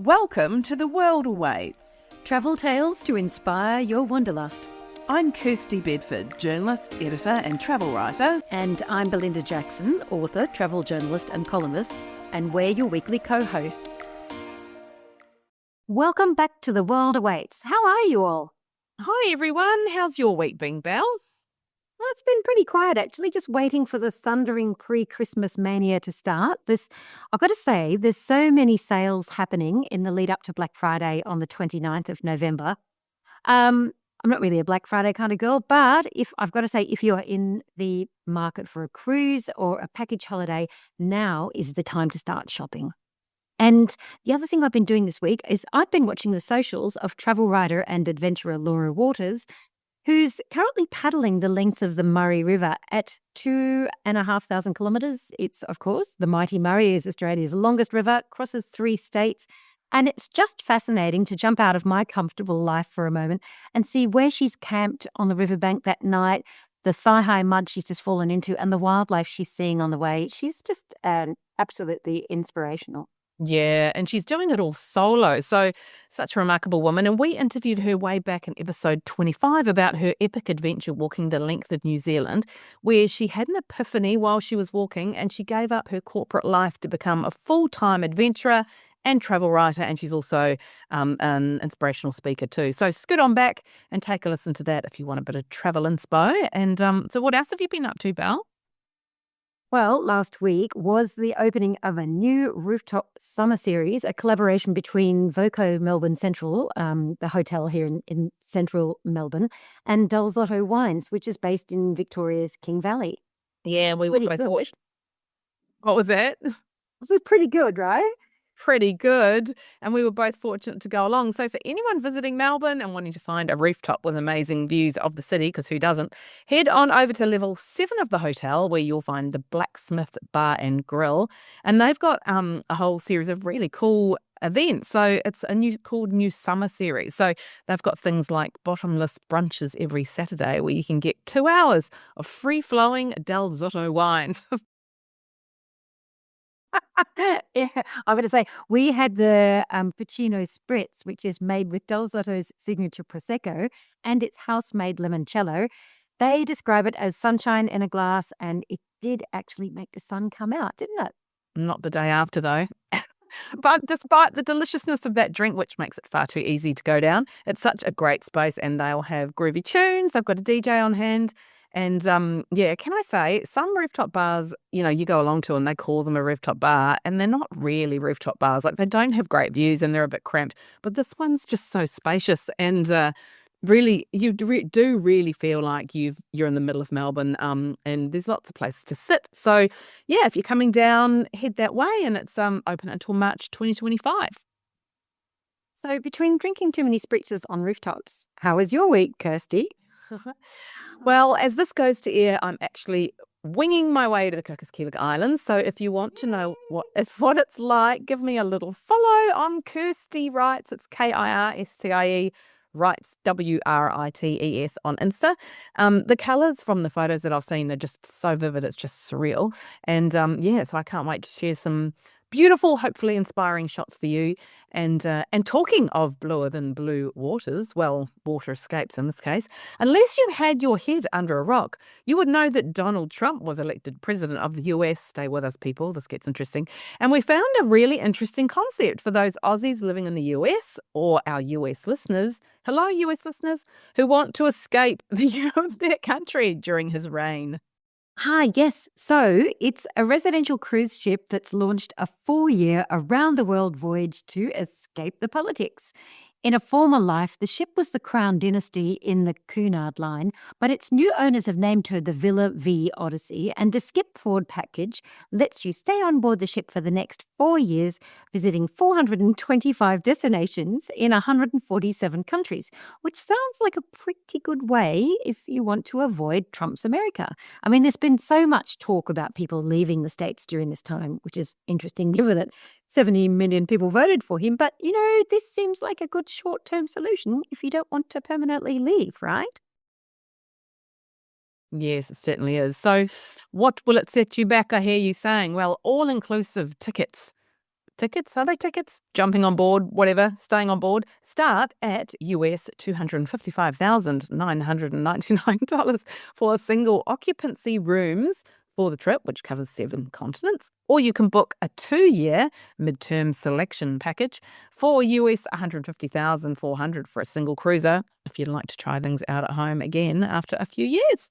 Welcome to The World Awaits. Travel tales to inspire your wanderlust. I'm Kirsty Bedford, journalist, editor and travel writer. And I'm Belinda Jackson, author, travel journalist and columnist, and we're your weekly co-hosts. Welcome back to The World Awaits. How are you all? Hi everyone, how's your week been, Belle? Well, it's been pretty quiet, actually, just waiting for the thundering pre-Christmas mania to start. I've got to say, there's so many sales happening in the lead up to Black Friday on the 29th of November. I'm not really a Black Friday kind of girl, but if you are in the market for a cruise or a package holiday, now is the time to start shopping. And the other thing I've been doing this week is I've been watching the socials of travel writer and adventurer Laura Waters, who's currently paddling the length of the Murray River at 2,500 kilometres. It's, of course, the mighty Murray is Australia's longest river, crosses 3 states. And it's just fascinating to jump out of my comfortable life for a moment and see where she's camped on the riverbank that night, the thigh-high mud she's just fallen into, and the wildlife she's seeing on the way. She's just absolutely inspirational. Yeah, and she's doing it all solo. So, such a remarkable woman. And we interviewed her way back in episode 25 about her epic adventure walking the length of New Zealand, where she had an epiphany while she was walking and she gave up her corporate life to become a full-time adventurer and travel writer. And she's also an inspirational speaker too. So, scoot on back and take a listen to that if you want a bit of travel inspo. And so what else have you been up to, Belle? Well, last week was the opening of a new rooftop summer series, a collaboration between Voco Melbourne Central, the hotel here in central Melbourne, and Del Zotto Wines, which is based in Victoria's King Valley. Yeah, we What do were you both thought? watched. What was that? This is pretty good, right? Pretty good, and we were both fortunate to go along. So for anyone visiting Melbourne and wanting to find a rooftop with amazing views of the city, because who doesn't, head on over to level 7 of the hotel where you'll find the Blacksmith Bar and Grill, and they've got a whole series of really cool events. So it's called New Summer Series. So they've got things like bottomless brunches every Saturday where you can get 2 hours of free-flowing Del Zotto wines. Yeah, I'm going to say we had the Puccino Spritz, which is made with Del Zotto's signature Prosecco and its house-made limoncello. They describe it as sunshine in a glass, and it did actually make the sun come out, didn't it? Not the day after, though. But despite the deliciousness of that drink, which makes it far too easy to go down, it's such a great space, and they'll have groovy tunes. They've got a DJ on hand. And yeah, can I say, some rooftop bars, you go along to and they call them a rooftop bar, and they're not really rooftop bars. Like, they don't have great views and they're a bit cramped. But this one's just so spacious, and really, you do really feel like you're in the middle of Melbourne, and there's lots of places to sit. So yeah, if you're coming down, head that way, and it's open until March 2025. So between drinking too many spritzes on rooftops, how was your week, Kirsty? Well, as this goes to air, I'm actually winging my way to the Cocos Islands. So if you want to know what it's like, give me a little follow on Kirsty Writes. It's Kirstie Writes, WRITES on Insta. The colours from the photos that I've seen are just so vivid. It's just surreal. And yeah, so I can't wait to share some beautiful, hopefully inspiring shots for you. And talking of bluer than blue waters, well, water escapes in this case, unless you had your head under a rock, you would know that Donald Trump was elected president of the US. Stay with us, people. This gets interesting. And we found a really interesting concept for those Aussies living in the US, or our US listeners, hello US listeners, who want to escape their country during his reign. Yes. So it's a residential cruise ship that's launched a 4-year around-the-world voyage to escape the politics. In a former life, the ship was the Crown Dynasty in the Cunard Line, but its new owners have named her the Villa V Odyssey, and the Skip Forward package lets you stay on board the ship for the next 4 years, visiting 425 destinations in 147 countries, which sounds like a pretty good way if you want to avoid Trump's America. I mean, there's been so much talk about people leaving the States during this time, which is interesting given that 70 million people voted for him. But, this seems like a good short-term solution if you don't want to permanently leave, right? Yes, it certainly is. So what will it set you back, I hear you saying? Well, all-inclusive tickets tickets, are they tickets? Jumping on board, whatever, staying on board, start at US $255,999 for single occupancy rooms for the trip, which covers 7 continents. Or you can book a 2-year midterm selection package for US $150,400 for a single cruiser if you'd like to try things out at home again after a few years.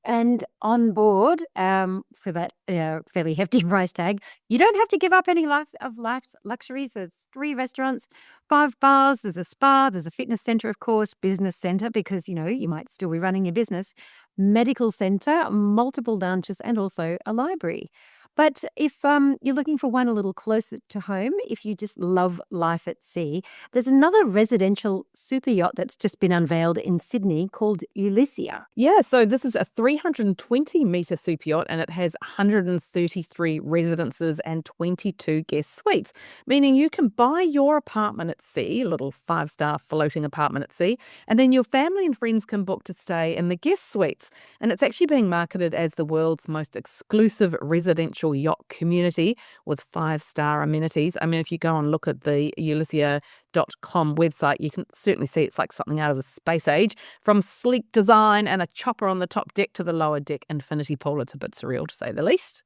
And on board, for that fairly hefty price tag, you don't have to give up any life's luxuries. There's 3 restaurants, 5 bars, there's a spa, there's a fitness centre, of course, business centre, because, you might still be running your business, medical centre, multiple lounges, and also a library. But if you're looking for one a little closer to home, if you just love life at sea, there's another residential super yacht that's just been unveiled in Sydney called Ulyssia. Yeah, so this is a 320-metre super yacht and it has 133 residences and 22 guest suites, meaning you can buy your apartment at sea, a little 5-star floating apartment at sea, and then your family and friends can book to stay in the guest suites. And it's actually being marketed as the world's most exclusive residential yacht community with 5-star amenities. I mean, if you go and look at the Ulyssia.com website, you can certainly see it's like something out of the space age, from sleek design and a chopper on the top deck to the lower deck infinity pool. It's a bit surreal, to say the least.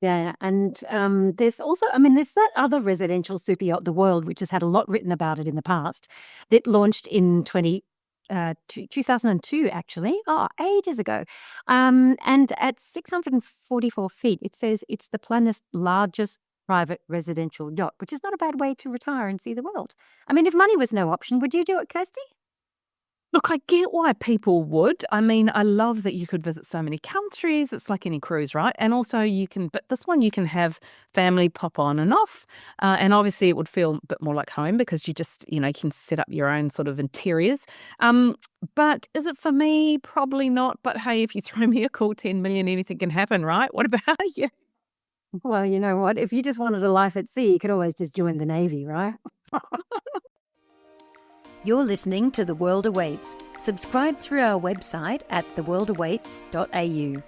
Yeah, and there's also, there's that other residential super yacht, the World, which has had a lot written about it in the past, that launched in 2002, actually. Ages ago. And at 644 feet, it says it's the planet's largest private residential yacht, which is not a bad way to retire and see the world. If money was no option, would you do it, Kirsty? Look, I get why people would. I love that you could visit so many countries. It's like any cruise, right? And also but this one you can have family pop on and off. And obviously it would feel a bit more like home because you just, can set up your own sort of interiors. But is it for me? Probably not. But hey, if you throw me a cool 10 million, anything can happen, right? What about you? Well, you know what? If you just wanted a life at sea, you could always just join the Navy, right? You're listening to The World Awaits. Subscribe through our website at theworldawaits.au.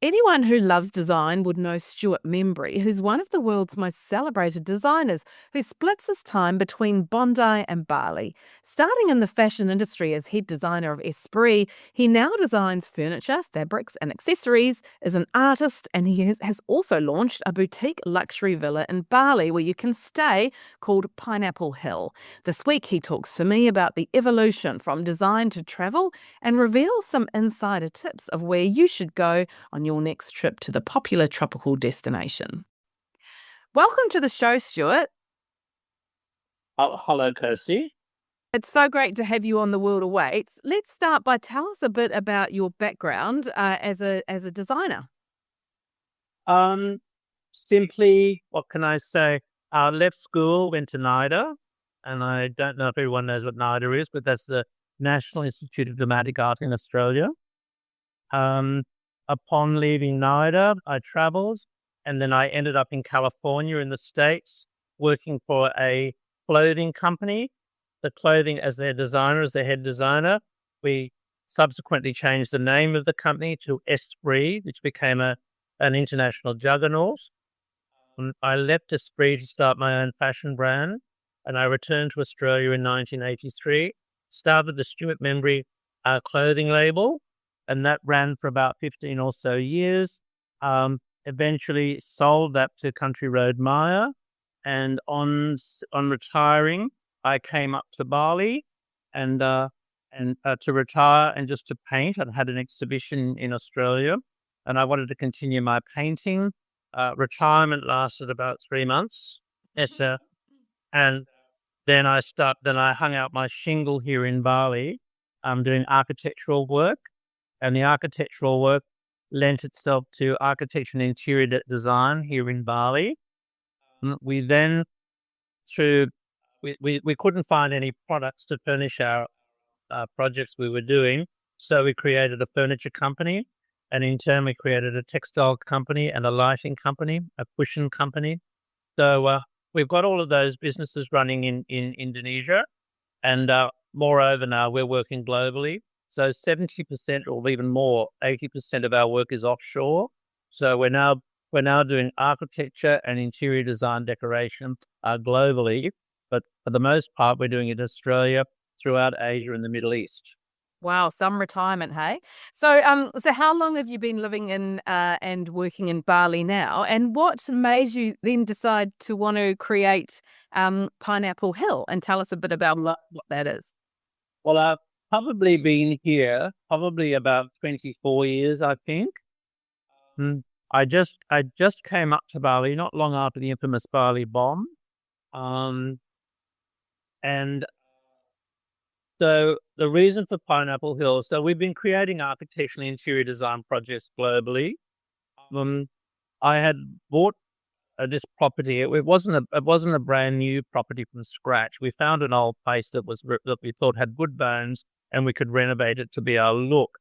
Anyone who loves design would know Stuart Membery, who's one of the world's most celebrated designers, who splits his time between Bondi and Bali. Starting in the fashion industry as head designer of Esprit, he now designs furniture, fabrics and accessories, is an artist, and he has also launched a boutique luxury villa in Bali where you can stay called Pineapple Hill. This week he talks to me about the evolution from design to travel and reveals some insider tips of where you should go on your next trip to the popular tropical destination. Welcome to the show, Stuart. Oh, hello, Kirsty. It's so great to have you on The World Awaits. Let's start by tell us a bit about your background as a designer. Simply, what can I say? I left school, went to NIDA, and I don't know if everyone knows what NIDA is, but that's the National Institute of Dramatic Art in Australia. Upon leaving NIDA, I traveled, and then I ended up in California in the States working for a clothing company. The clothing as their designer, as their head designer. We subsequently changed the name of the company to Esprit, which became an international juggernaut. I left Esprit to start my own fashion brand, and I returned to Australia in 1983, started the Stuart Membery clothing label, and that ran for about 15 or so years. Eventually sold that to Country Road Maya, and on retiring, I came up to Bali and to retire and just to paint. I'd had an exhibition in Australia, and I wanted to continue my painting. Retirement lasted about 3 months, and then I hung out my shingle here in Bali. I'm doing architectural work. And the architectural work lent itself to architecture and interior design here in Bali. We then, we couldn't find any products to furnish our projects we were doing, so we created a furniture company, and in turn we created a textile company and a lighting company, a cushion company. So we've got all of those businesses running in Indonesia, and moreover now we're working globally. So 70% or even more, 80% of our work is offshore. So we're now we're now doing architecture and interior design decoration globally, but for the most part, we're doing it in Australia, throughout Asia and the Middle East. Wow, some retirement, hey? So how long have you been living in and working in Bali now? And what made you then decide to want to create Pineapple Hill? And tell us a bit about what that is. Well, I've probably been here probably about 24 years, I think. Mm. I just came up to Bali not long after the infamous Bali bomb. Um, and so the reason for Pineapple Hill, so we've been creating architectural and interior design projects globally. Um, I had bought this property. It wasn't a brand new property from scratch. We found an old place that we thought had good bones, and we could renovate it to be our look.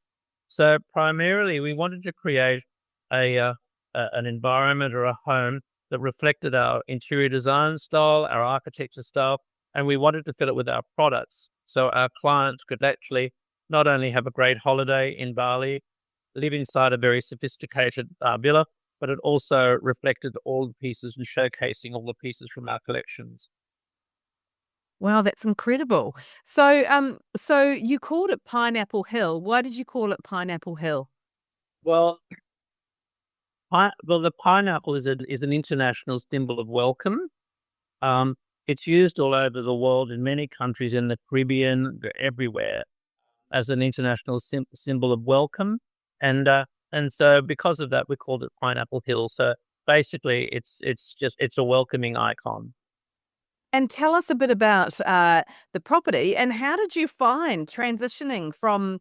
So primarily, we wanted to create an environment or a home that reflected our interior design style, our architecture style, and we wanted to fill it with our products. So our clients could actually not only have a great holiday in Bali, live inside a very sophisticated villa, but it also reflected all the pieces and showcasing all the pieces from our collections. Wow, that's incredible. So you called it Pineapple Hill. Why did you call it Pineapple Hill? Well, the pineapple is an international symbol of welcome. It's used all over the world in many countries in the Caribbean, everywhere, as an international symbol of welcome. And so because of that, we called it Pineapple Hill. So basically, it's a welcoming icon. And tell us a bit about the property and how did you find transitioning from,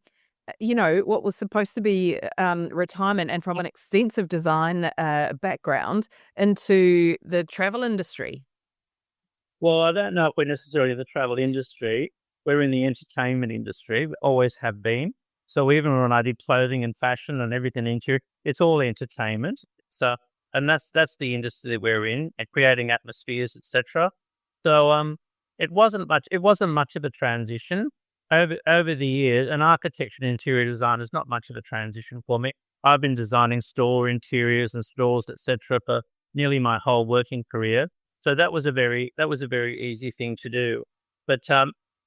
what was supposed to be retirement and from an extensive design background into the travel industry? Well, I don't know if we're necessarily the travel industry. We're in the entertainment industry. We always have been. So even when I did clothing and fashion and everything interior, it's all entertainment. So, and that's the industry that we're in, and creating atmospheres, etc. So it wasn't much of a transition over the years. And architecture and interior design is not much of a transition for me. I've been designing store interiors and stores, etc., for nearly my whole working career. So that was a very easy thing to do. But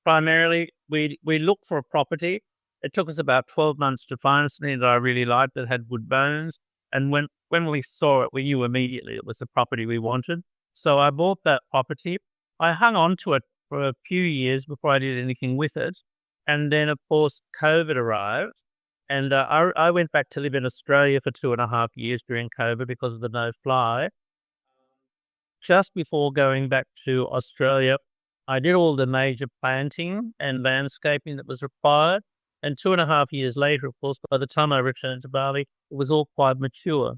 primarily, we looked for a property. It took us about 12 months to find something that I really liked that had good bones. And when we saw it, we knew immediately it was the property we wanted. So I bought that property. I hung on to it for a few years before I did anything with it. And then, of course, COVID arrived. And I went back to live in Australia for 2.5 years during COVID because of the no-fly. Just before going back to Australia, I did all the major planting and landscaping that was required. And 2.5 years later, of course, by the time I returned to Bali, it was all quite mature.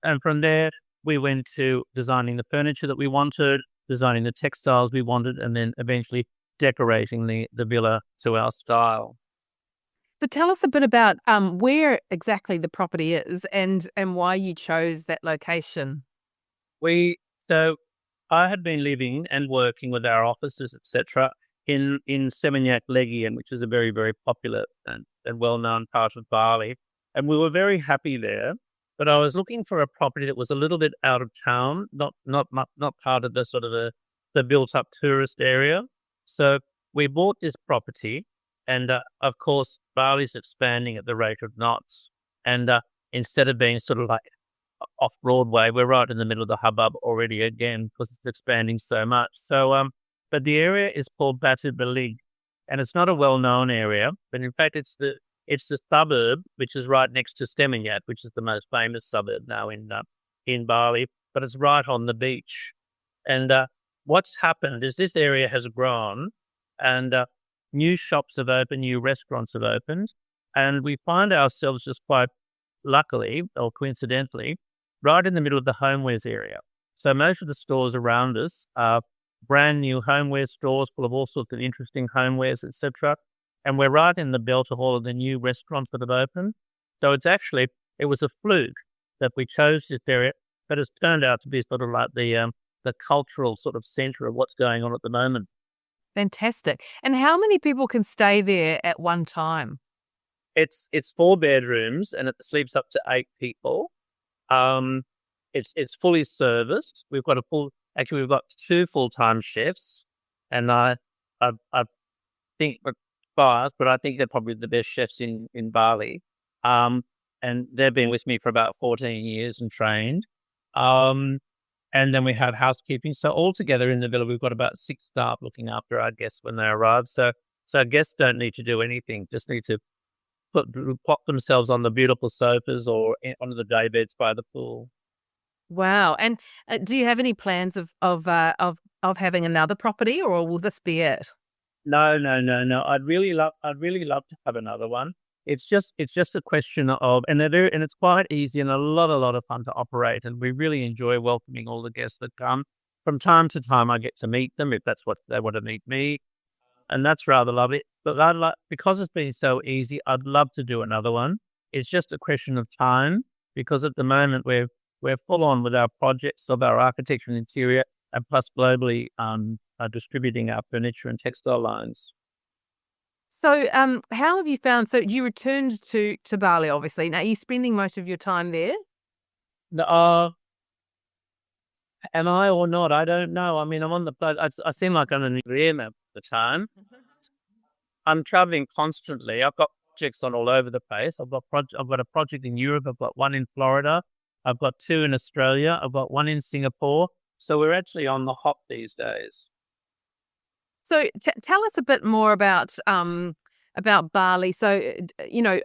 And from there, we went to designing the furniture that we wanted, designing the textiles we wanted, and then eventually decorating the villa to our style. So tell us a bit about where exactly the property is and why you chose that location. So I had been living and working with our offices, etc., in Seminyak Legian, which is a very, very popular and well-known part of Bali. And we were very happy there. But I was looking for a property that was a little bit out of town, not part of the sort of the built-up tourist area. So we bought this property, and of course, Bali's expanding at the rate of knots. And instead of being sort of like off Broadway, we're right in the middle of the hubbub already again because it's expanding so much. So, but the area is called Batu Belig, and it's not a well-known area, but in fact, it's the suburb which is right next to Seminyak, which is the most famous suburb now in Bali, but it's right on the beach. And what's happened is this area has grown, and new shops have opened, new restaurants have opened, and we find ourselves just quite luckily or coincidentally right in the middle of the homewares area. So most of the stores around us are brand new homeware stores full of all sorts of interesting homewares, etc. And we're right in the belt of all of the new restaurants that have opened. So it was a fluke that we chose this area, but it's turned out to be sort of like the cultural sort of center of what's going on at the moment. Fantastic. And how many people can stay there at one time? It's 4 bedrooms and it sleeps up to 8 people. it's fully serviced. We've got we've got 2 full-time chefs, and I think biased, but I think they're probably the best chefs in Bali. And they've been with me for about 14 years and trained. And then we have housekeeping. So altogether in the villa, we've got about 6 staff looking after our guests when they arrive. So guests don't need to do anything; just need to plop themselves on the beautiful sofas or onto the day beds by the pool. Wow. And do you have any plans of having another property, or will this be it? No, no, no, no. I'd really love to have another one. It's just a question of, and it's quite easy and a lot of fun to operate. And we really enjoy welcoming all the guests that come. From time to time, I get to meet them if that's what they want to meet me, and that's rather lovely. But because it's been so easy, I'd love to do another one. It's just a question of time, because at the moment we're full on with our projects of our architecture and interior, and plus globally distributing our furniture and textile lines. So, how have you found? So, you returned to Bali, obviously. Now, are you spending most of your time there? No, am I or not? I don't know. I mean, I'm on the boat. I seem like I'm an EM at the time. I'm traveling constantly. I've got projects on all over the place. I've got a project in Europe. I've got one in Florida. I've got 2 in Australia. I've got one in Singapore. So we're actually on the hop these days. So, tell us a bit more about Bali. So,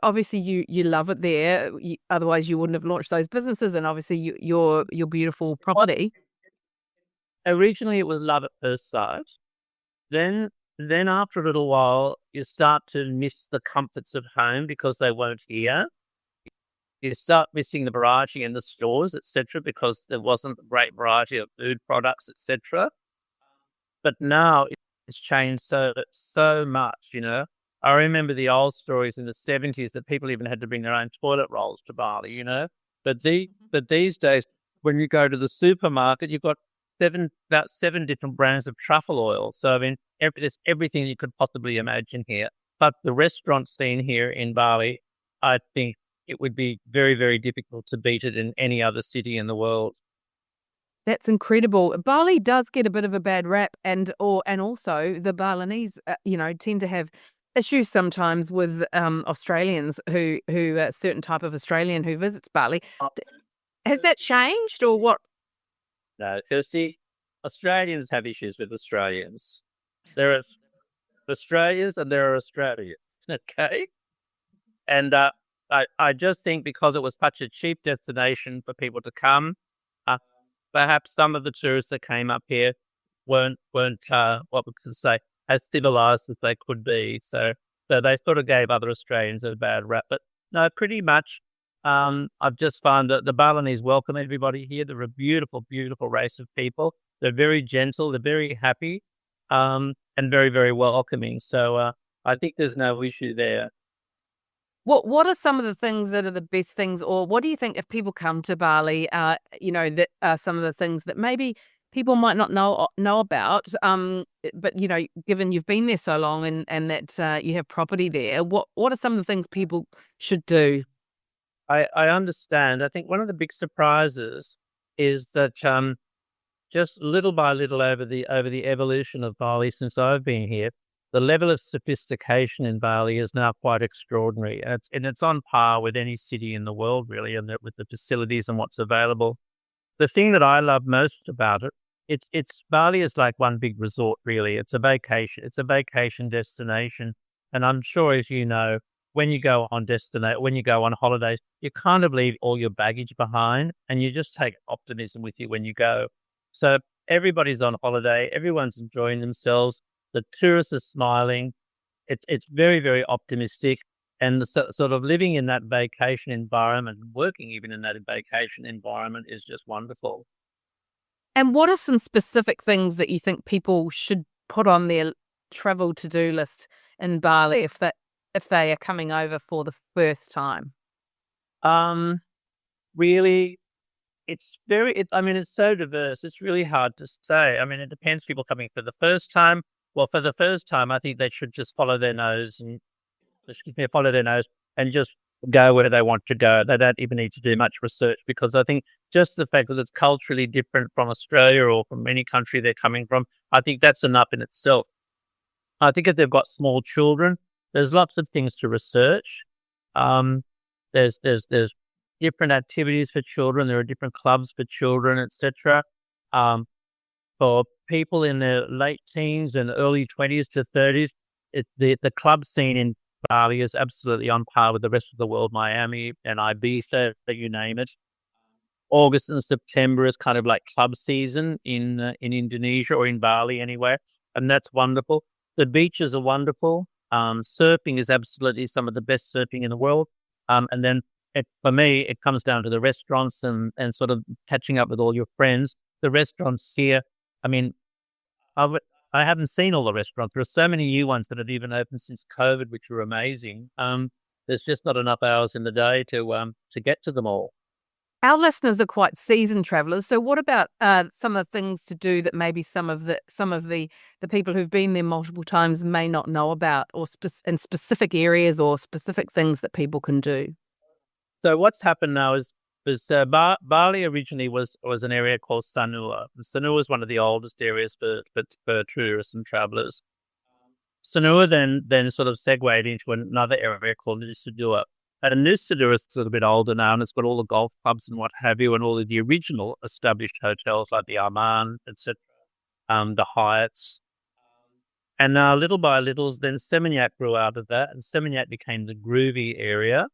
obviously you love it there. Otherwise, you wouldn't have launched those businesses, and obviously your beautiful property. Originally, it was love at first sight. Then after a little while, you start to miss the comforts of home because they weren't here. You start missing the variety in the stores, etc., because there wasn't a great variety of food products, etc. But now it's changed so much, I remember the old stories in the 70s that people even had to bring their own toilet rolls to Bali, But these days, when you go to the supermarket, you've got about 7 different brands of truffle oil. So I mean, there's everything you could possibly imagine here. But the restaurant scene here in Bali, I think it would be very, very difficult to beat it in any other city in the world. That's incredible. Bali does get a bit of a bad rap, and also the Balinese, tend to have issues sometimes with Australians who a certain type of Australian who visits Bali. Has that changed, or what? No, Kirsty, Australians have issues with Australians. There are Australians and there are Australians, okay? And I just think because it was such a cheap destination for people to come, perhaps some of the tourists that came up here weren't what we could say as civilized as they could be. So they sort of gave other Australians a bad rap. But no, pretty much. I've just found that the Balinese welcome everybody here. They're a beautiful, beautiful race of people. They're very gentle. They're very happy, and very, very welcoming. So I think there's no issue there. What are some of the things that are the best things, or what do you think if people come to Bali, that are some of the things that maybe people might not know about, but given you've been there so long and that you have property there, what are some of the things people should do? I understand. I think one of the big surprises is that just little by little over the evolution of Bali since I've been here, the level of sophistication in Bali is now quite extraordinary, and it's on par with any city in the world, really, and with the facilities and what's available. The thing that I love most about it, it's Bali is like one big resort, really. It's a vacation destination, and I'm sure, as you know, when you go on holidays, you kind of leave all your baggage behind, and you just take optimism with you when you go. So everybody's on holiday, everyone's enjoying themselves. The tourists are smiling. It's very, very optimistic, and sort of living in that vacation environment, working even in that vacation environment, is just wonderful. And what are some specific things that you think people should put on their travel to-do list in Bali if they are coming over for the first time? Really, it's so diverse. It's really hard to say. I mean, it depends. People coming for the first time. Well, for the first time, I think they should just follow their nose and just go where they want to go. They don't even need to do much research, because I think just the fact that it's culturally different from Australia or from any country they're coming from, I think that's enough in itself. I think if they've got small children, there's lots of things to research. There's different activities for children. There are different clubs for children, etc. For people in their late teens and early 20s to 30s, the club scene in Bali is absolutely on par with the rest of the world, Miami and Ibiza, you name it. August and September is kind of like club season in Indonesia, or in Bali anyway, and that's wonderful. The beaches are wonderful. Surfing is absolutely some of the best surfing in the world. And then for me, it comes down to the restaurants and sort of catching up with all your friends. The restaurants here, I mean, I haven't seen all the restaurants. There are so many new ones that have even opened since COVID, which are amazing. There's just not enough hours in the day to get to them all. Our listeners are quite seasoned travellers. So what about some of the things to do that maybe some of the people who've been there multiple times may not know about, or in specific areas or specific things that people can do? So what's happened now is Bali originally was an area called Sanur. Sanur is one of the oldest areas for tourists and travellers. Sanur then sort of segued into another area called Nusa Dua. And Nusa Dua is a little bit older now, and it's got all the golf clubs and what have you, and all of the original established hotels like the Aman, etc., the Hyatts. And now, little by little, then Seminyak grew out of that, and Seminyak became the groovy area.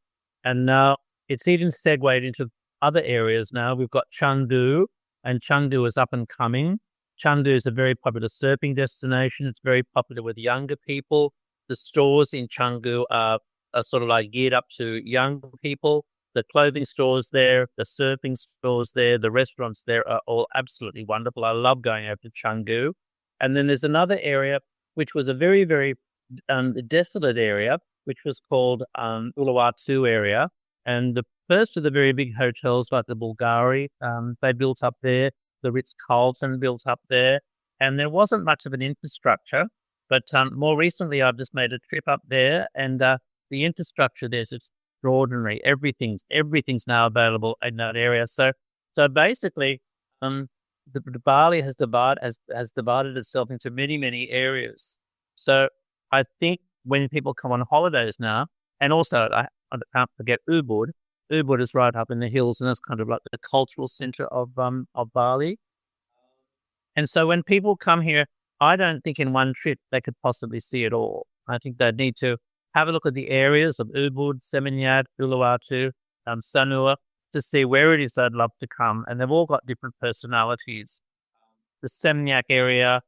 And now it's even segued into other areas now. We've got Canggu, and Canggu is up and coming. Canggu is a very popular surfing destination. It's very popular with younger people. The stores in Canggu are sort of like geared up to young people. The clothing stores there, the surfing stores there, the restaurants there are all absolutely wonderful. I love going over to Canggu. And then there's another area which was a very, very desolate area, which was called Uluwatu area. And the first of the very big hotels like the Bulgari, they built up there. The Ritz-Carlton built up there. And there wasn't much of an infrastructure. But more recently, I've just made a trip up there, and the infrastructure there is extraordinary. Everything's now available in that area. So basically, the Bali has divided itself into many, many areas. So I think when people come on holidays now, and also I can't forget Ubud. Ubud is right up in the hills, and that's kind of like the cultural center of Bali. And so when people come here, I don't think in one trip they could possibly see it all. I think they'd need to have a look at the areas of Ubud, Seminyak, Uluwatu, Sanur, to see where it is they'd love to come. And they've all got different personalities. The Seminyak area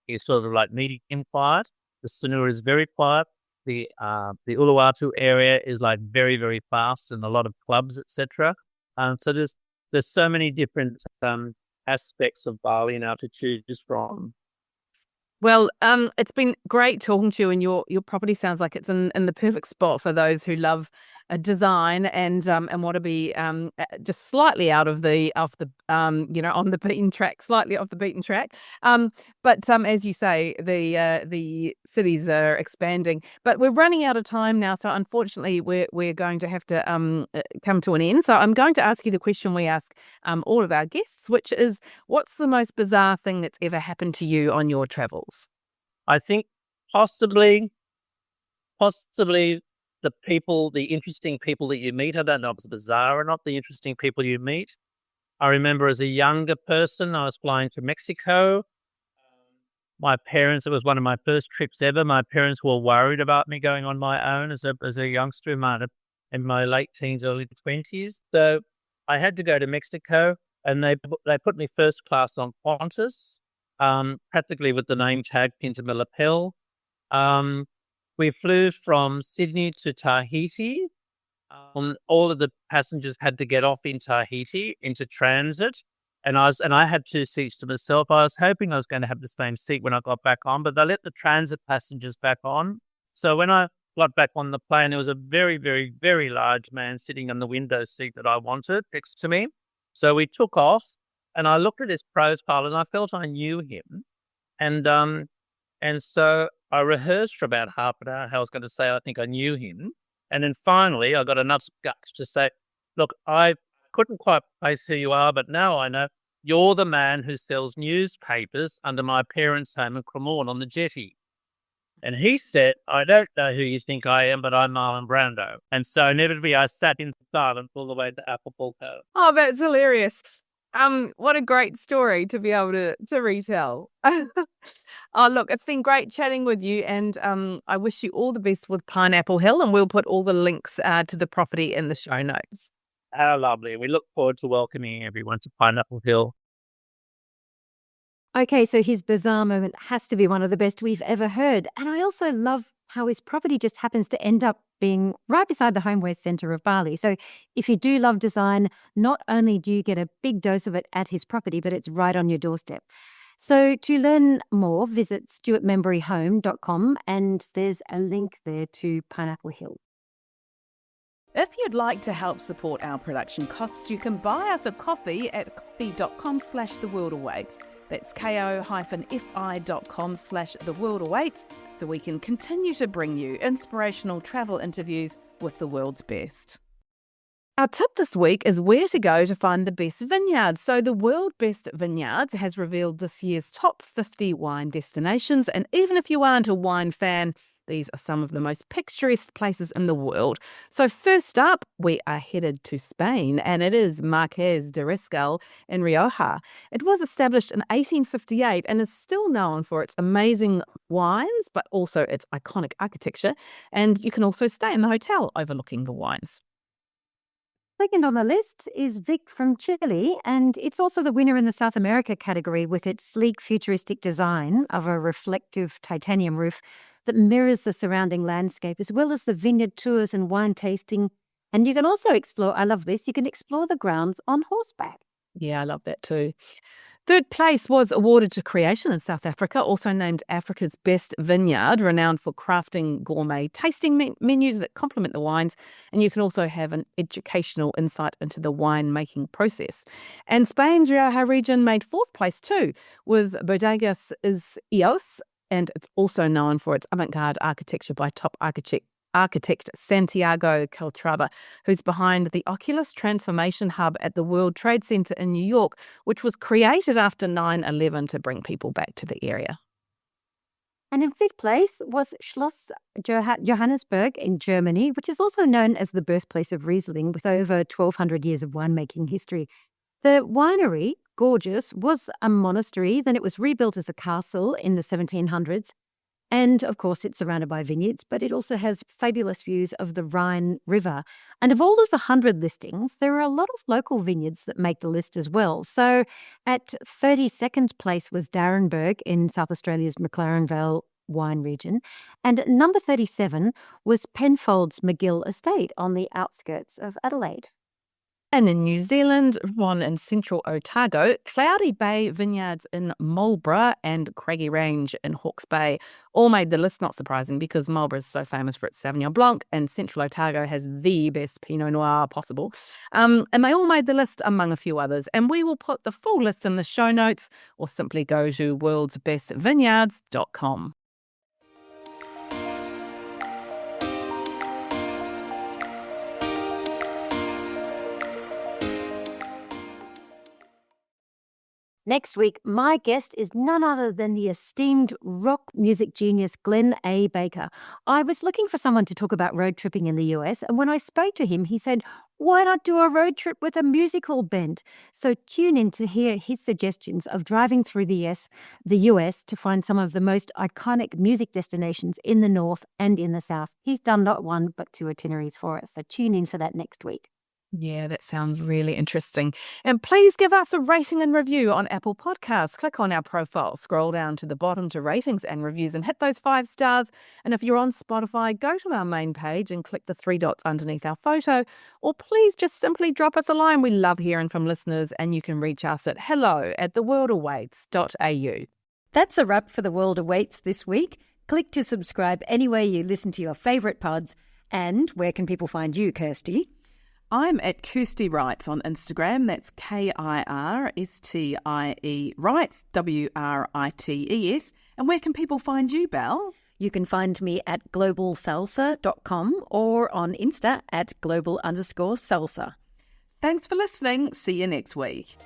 is sort of like medium quiet. The Sanur is very quiet. The Uluwatu area is like very, very fast, and a lot of clubs, etc. So there's so many different aspects of Bali now to choose from. Well, it's been great talking to you, and your property sounds like it's in the perfect spot for those who love design and want to be just slightly out of the on the beaten track, slightly off the beaten track. But as you say, the cities are expanding, but we're running out of time now, so unfortunately we're going to have to come to an end. So I'm going to ask you the question we ask all of our guests, which is, what's the most bizarre thing that's ever happened to you on your travels? I think possibly the interesting people that you meet. I don't know if it's bizarre or not, the interesting people you meet. I remember as a younger person, I was flying to Mexico. My parents, it was one of my first trips ever. My parents were worried about me going on my own as a youngster in my late teens, early 20s. So I had to go to Mexico, and they put me first class on Qantas. Practically with the name tag pinned to my lapel. We flew from Sydney to Tahiti. All of the passengers had to get off in Tahiti into transit, and I had 2 seats to myself. I was hoping I was going to have the same seat when I got back on, but they let the transit passengers back on. So when I got back on the plane, there was a very, very, very large man sitting in the window seat that I wanted next to me. So we took off. And I looked at his profile, and I felt I knew him. And so I rehearsed for about half an hour how I was going to say I think I knew him. And then finally, I got enough guts to say, look, I couldn't quite place who you are, but now I know you're the man who sells newspapers under my parents' home in Cremorne on the jetty. And he said, I don't know who you think I am, but I'm Marlon Brando. And so inevitably I sat in silence all the way to Acapulco. Oh, that's hilarious. What a great story to be able to retell. Oh, look, it's been great chatting with you, and I wish you all the best with Pineapple Hill, and we'll put all the links to the property in the show notes. How lovely. We look forward to welcoming everyone to Pineapple Hill. Okay, so his bizarre moment has to be one of the best we've ever heard. And I also love how his property just happens to end up being right beside the homewares centre of Bali. So if you do love design, not only do you get a big dose of it at his property, but it's right on your doorstep. So to learn more, visit stuartmemberyhome.com, and there's a link there to Pineapple Hill. If you'd like to help support our production costs, you can buy us a coffee at coffee.com/theworldawaits. That's ko-fi.com/theworldawaits, so we can continue to bring you inspirational travel interviews with the world's best. Our tip this week is where to go to find the best vineyards. So the World Best Vineyards has revealed this year's top 50 wine destinations, and even if you aren't a wine fan, these are some of the most picturesque places in the world. So first up, we are headed to Spain, and it is Marqués de Riscal in Rioja. It was established in 1858 and is still known for its amazing wines, but also its iconic architecture. And you can also stay in the hotel overlooking the wines. Second on the list is Vic from Chile, and it's also the winner in the South America category with its sleek, futuristic design of a reflective titanium roof that mirrors the surrounding landscape, as well as the vineyard tours and wine tasting. And you can also explore, I love this, you can explore the grounds on horseback. Yeah, I love that too. Third place was awarded to Creation in South Africa, also named Africa's Best Vineyard, renowned for crafting gourmet tasting menus that complement the wines. And you can also have an educational insight into the wine-making process. And Spain's Rioja region made fourth place too, with Bodegas Eos, and it's also known for its avant-garde architecture by top architect Santiago Caltrava, who's behind the Oculus Transformation Hub at the World Trade Center in New York, which was created after 9/11 to bring people back to the area. And in fifth place was Schloss Johannesburg in Germany, which is also known as the birthplace of Riesling, with over 1,200 years of winemaking history. The winery, gorgeous, was a monastery, then it was rebuilt as a castle in the 1700s. And of course, it's surrounded by vineyards, but it also has fabulous views of the Rhine River. And of all of the 100 listings, there are a lot of local vineyards that make the list as well. So at 32nd place was Darrenberg in South Australia's McLaren Vale wine region. And at number 37 was Penfolds McGill Estate on the outskirts of Adelaide. And in New Zealand, one in central Otago, Cloudy Bay Vineyards in Marlborough and Craigie Range in Hawke's Bay all made the list, not surprising because Marlborough is so famous for its Sauvignon Blanc and central Otago has the best Pinot Noir possible. And they all made the list among a few others. And we will put the full list in the show notes or simply go to worldsbestvineyards.com. Next week, my guest is none other than the esteemed rock music genius Glenn A. Baker. I was looking for someone to talk about road tripping in the US, and when I spoke to him, he said, why not do a road trip with a musical bent? So tune in to hear his suggestions of driving through the US to find some of the most iconic music destinations in the North and in the South. He's done not one, but two itineraries for us, so tune in for that next week. Yeah, that sounds really interesting. And please give us a rating and review on Apple Podcasts. Click on our profile, scroll down to the bottom to ratings and reviews and hit those 5 stars. And if you're on Spotify, go to our main page and click the 3 dots underneath our photo. Or please just simply drop us a line. We love hearing from listeners and you can reach us at hello@theworldawaits.au. That's a wrap for The World Awaits this week. Click to subscribe anywhere you listen to your favourite pods. And where can people find you, Kirsty? I'm at Kirsty Wrights on Instagram. That's KIRSTIE Wrights, WRITES. And where can people find you, Belle? You can find me at globalsalsa.com or on Insta at global_salsa. Thanks for listening. See you next week.